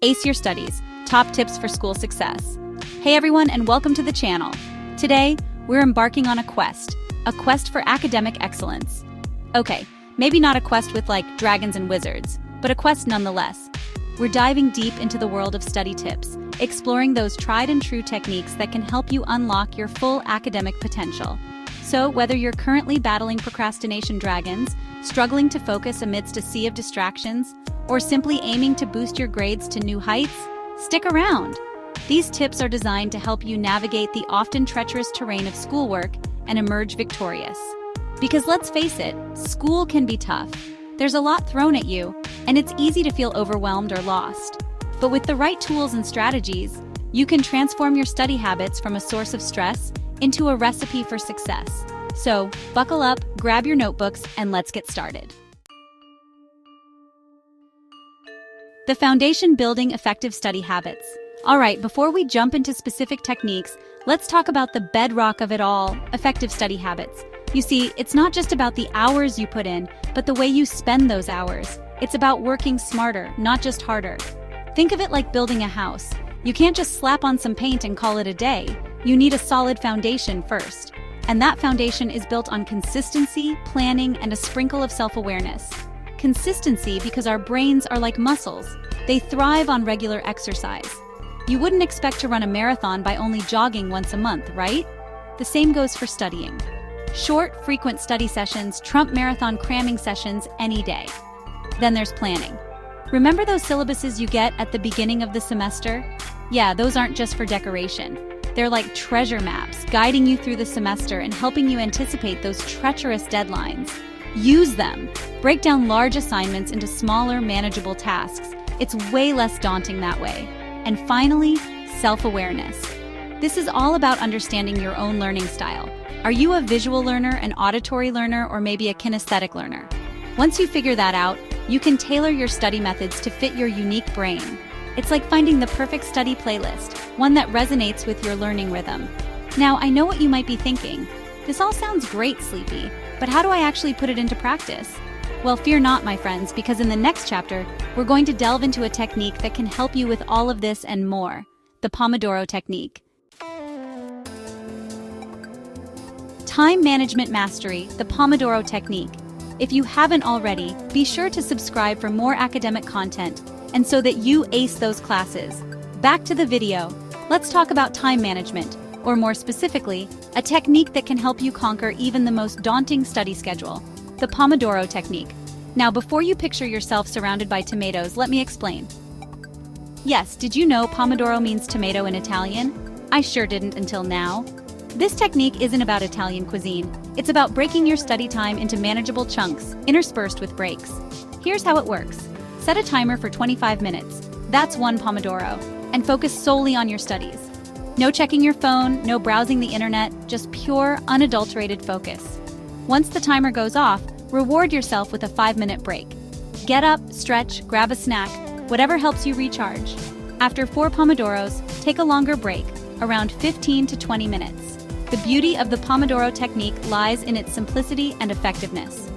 Ace your studies, top tips for school success. Hey everyone, and welcome to the channel. Today, we're embarking on a quest for academic excellence. Okay, maybe not a quest with like dragons and wizards, but a quest nonetheless. We're diving deep into the world of study tips, exploring those tried and true techniques that can help you unlock your full academic potential. So whether you're currently battling procrastination dragons, struggling to focus amidst a sea of distractions, or simply aiming to boost your grades to new heights, stick around. These tips are designed to help you navigate the often treacherous terrain of schoolwork and emerge victorious. Because let's face it, school can be tough. There's a lot thrown at you, and it's easy to feel overwhelmed or lost. But with the right tools and strategies, you can transform your study habits from a source of stress into a recipe for success. So, buckle up, grab your notebooks, and let's get started. The foundation building effective study habits. All right, before we jump into specific techniques, let's talk about the bedrock of it all, effective study habits. You see, it's not just about the hours you put in, but the way you spend those hours. It's about working smarter, not just harder. Think of it like building a house. You can't just slap on some paint and call it a day. You need a solid foundation first. And that foundation is built on consistency, planning, and a sprinkle of self-awareness. Consistency because our brains are like muscles. They thrive on regular exercise. You wouldn't expect to run a marathon by only jogging once a month, right? The same goes for studying. Short, frequent study sessions trump marathon cramming sessions any day. Then there's planning. Remember those syllabuses you get at the beginning of the semester? Yeah, those aren't just for decoration. They're like treasure maps, guiding you through the semester and helping you anticipate those treacherous deadlines. Use them. Break down large assignments into smaller, manageable tasks. It's way less daunting that way. And finally, self-awareness. This is all about understanding your own learning style. Are you a visual learner, an auditory learner, or maybe a kinesthetic learner? Once you figure that out, you can tailor your study methods to fit your unique brain. It's like finding the perfect study playlist, one that resonates with your learning rhythm. Now, I know what you might be thinking. This all sounds great, Sleepy, but how do I actually put it into practice? Well, fear not, my friends, because in the next chapter, we're going to delve into a technique that can help you with all of this and more, the Pomodoro Technique. Time Management Mastery, the Pomodoro Technique. If you haven't already, be sure to subscribe for more academic content, and so that you ace those classes. Back to the video. Let's talk about time management, or more specifically, a technique that can help you conquer even the most daunting study schedule, the Pomodoro Technique. Now, before you picture yourself surrounded by tomatoes, let me explain. Yes, did you know Pomodoro means tomato in Italian? I sure didn't until now. This technique isn't about Italian cuisine. It's about breaking your study time into manageable chunks, interspersed with breaks. Here's how it works. Set a timer for 25 minutes. That's one Pomodoro. And focus solely on your studies. No checking your phone, no browsing the internet, just pure, unadulterated focus. Once the timer goes off, reward yourself with a 5-minute break. Get up, stretch, grab a snack, whatever helps you recharge. After 4 Pomodoros, take a longer break, around 15 to 20 minutes. The beauty of the Pomodoro Technique lies in its simplicity and effectiveness.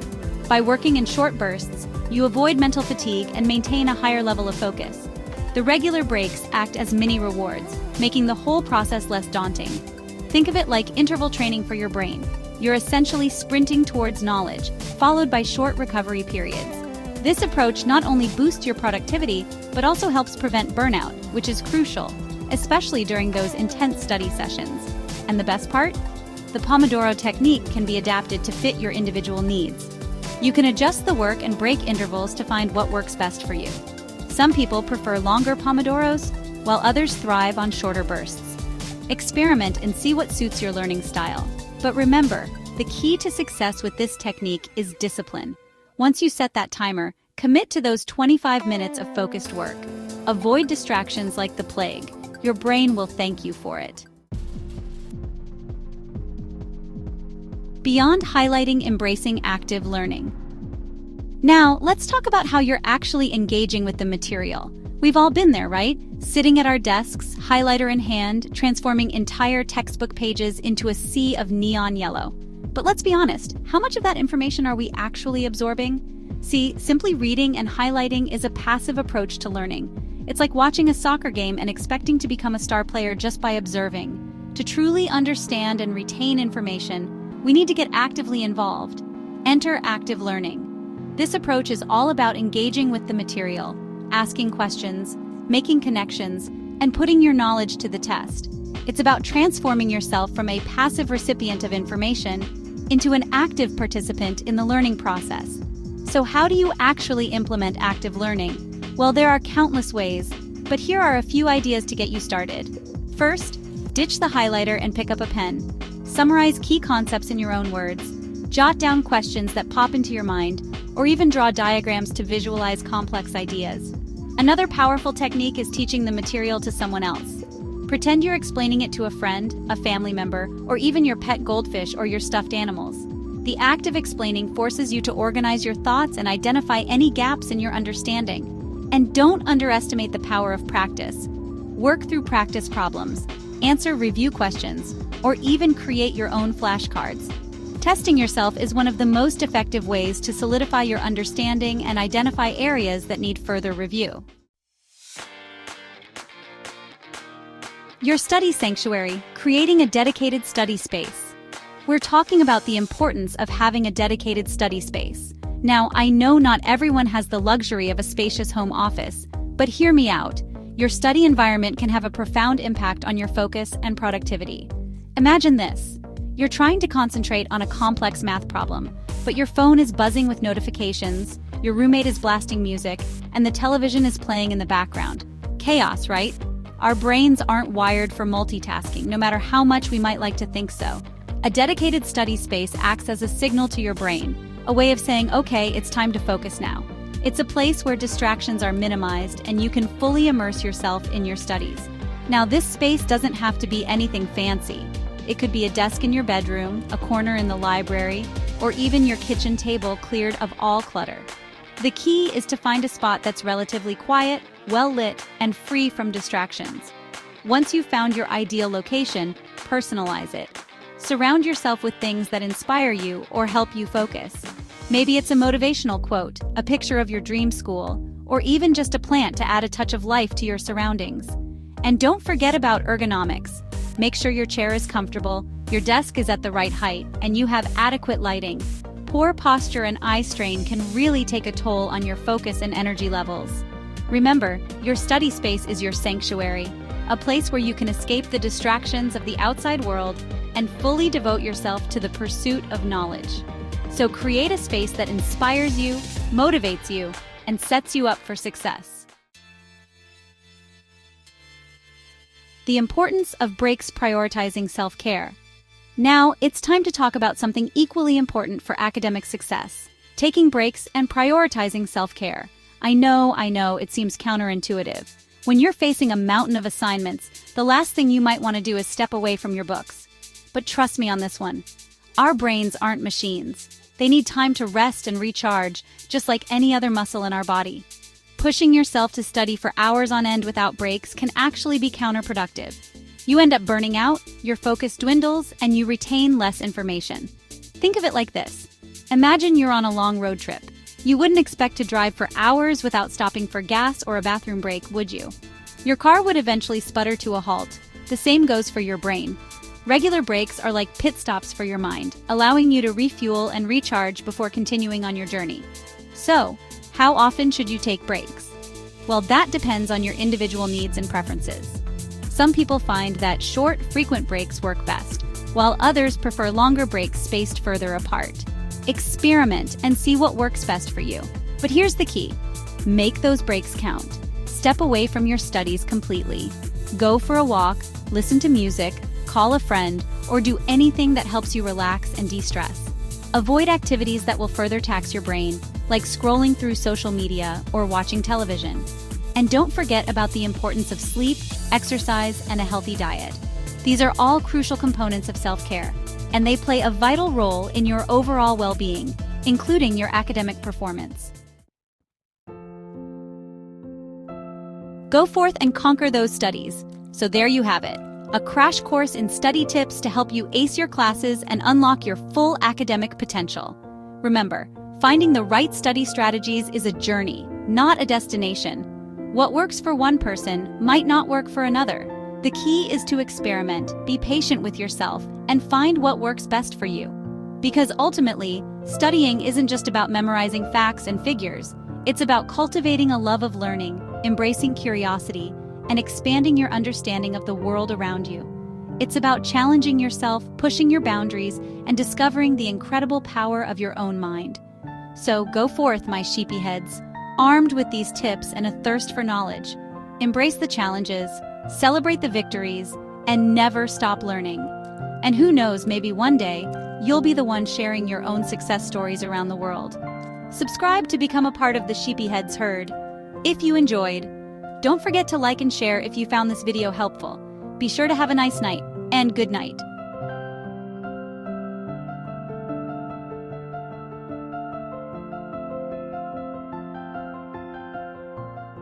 By working in short bursts, you avoid mental fatigue and maintain a higher level of focus. The regular breaks act as mini rewards, making the whole process less daunting. Think of it like interval training for your brain. You're essentially sprinting towards knowledge, followed by short recovery periods. This approach not only boosts your productivity, but also helps prevent burnout, which is crucial, especially during those intense study sessions. And the best part? The Pomodoro Technique can be adapted to fit your individual needs. You can adjust the work and break intervals to find what works best for you. Some people prefer longer Pomodoros, while others thrive on shorter bursts. Experiment and see what suits your learning style. But remember, the key to success with this technique is discipline. Once you set that timer, commit to those 25 minutes of focused work. Avoid distractions like the plague. Your brain will thank you for it. Beyond highlighting embracing active learning. Now, let's talk about how you're actually engaging with the material. We've all been there, right? Sitting at our desks, highlighter in hand, transforming entire textbook pages into a sea of neon yellow. But let's be honest, how much of that information are we actually absorbing? See, simply reading and highlighting is a passive approach to learning. It's like watching a soccer game and expecting to become a star player just by observing. To truly understand and retain information, we need to get actively involved. Enter active learning. This approach is all about engaging with the material, asking questions, making connections, and putting your knowledge to the test. It's about transforming yourself from a passive recipient of information into an active participant in the learning process. So how do you actually implement active learning? Well, there are countless ways, but here are a few ideas to get you started. First, ditch the highlighter and pick up a pen. Summarize key concepts in your own words. Jot down questions that pop into your mind, or even draw diagrams to visualize complex ideas. Another powerful technique is teaching the material to someone else. Pretend you're explaining it to a friend, a family member, or even your pet goldfish or your stuffed animals. The act of explaining forces you to organize your thoughts and identify any gaps in your understanding. And don't underestimate the power of practice. Work through practice problems, answer review questions, or even create your own flashcards. Testing yourself is one of the most effective ways to solidify your understanding and identify areas that need further review. Your study sanctuary, creating a dedicated study space. We're talking about the importance of having a dedicated study space. Now, I know not everyone has the luxury of a spacious home office, but hear me out. Your study environment can have a profound impact on your focus and productivity. Imagine this. You're trying to concentrate on a complex math problem, but your phone is buzzing with notifications, your roommate is blasting music, and the television is playing in the background. Chaos, right? Our brains aren't wired for multitasking, no matter how much we might like to think so. A dedicated study space acts as a signal to your brain, a way of saying, okay, it's time to focus now. It's a place where distractions are minimized and you can fully immerse yourself in your studies. Now, this space doesn't have to be anything fancy. It could be a desk in your bedroom, a corner in the library, or even your kitchen table cleared of all clutter. The key is to find a spot that's relatively quiet, well-lit, and free from distractions. Once you've found your ideal location, personalize it. Surround yourself with things that inspire you or help you focus. Maybe it's a motivational quote, a picture of your dream school, or even just a plant to add a touch of life to your surroundings. And don't forget about ergonomics. Make sure your chair is comfortable, your desk is at the right height, and you have adequate lighting. Poor posture and eye strain can really take a toll on your focus and energy levels. Remember, your study space is your sanctuary, a place where you can escape the distractions of the outside world and fully devote yourself to the pursuit of knowledge. So create a space that inspires you, motivates you, and sets you up for success. The importance of breaks prioritizing self-care. Now, it's time to talk about something equally important for academic success: taking breaks and prioritizing self-care. I know, it seems counterintuitive. When you're facing a mountain of assignments, the last thing you might want to do is step away from your books. But trust me on this one. Our brains aren't machines. They need time to rest and recharge, just like any other muscle in our body. Pushing yourself to study for hours on end without breaks can actually be counterproductive. You end up burning out, your focus dwindles, and you retain less information. Think of it like this. Imagine you're on a long road trip. You wouldn't expect to drive for hours without stopping for gas or a bathroom break, would you? Your car would eventually sputter to a halt. The same goes for your brain. Regular breaks are like pit stops for your mind, allowing you to refuel and recharge before continuing on your journey. So, how often should you take breaks? Well, that depends on your individual needs and preferences. Some people find that short, frequent breaks work best, while others prefer longer breaks spaced further apart. Experiment and see what works best for you. But here's the key. Make those breaks count. Step away from your studies completely. Go for a walk, listen to music, call a friend, or do anything that helps you relax and de-stress. Avoid activities that will further tax your brain, like scrolling through social media or watching television. And don't forget about the importance of sleep, exercise, and a healthy diet. These are all crucial components of self-care, and they play a vital role in your overall well-being, including your academic performance. Go forth and conquer those studies. So there you have it, a crash course in study tips to help you ace your classes and unlock your full academic potential. Remember, finding the right study strategies is a journey, not a destination. What works for one person might not work for another. The key is to experiment, be patient with yourself, and find what works best for you. Because ultimately, studying isn't just about memorizing facts and figures. It's about cultivating a love of learning, embracing curiosity, and expanding your understanding of the world around you. It's about challenging yourself, pushing your boundaries, and discovering the incredible power of your own mind. So go forth, my sheepy heads, armed with these tips and a thirst for knowledge. Embrace the challenges, celebrate the victories, and never stop learning. And who knows, maybe one day, you'll be the one sharing your own success stories around the world. Subscribe to become a part of the Sheepy Heads herd. If you enjoyed, don't forget to like and share if you found this video helpful. Be sure to have a nice night, and good night.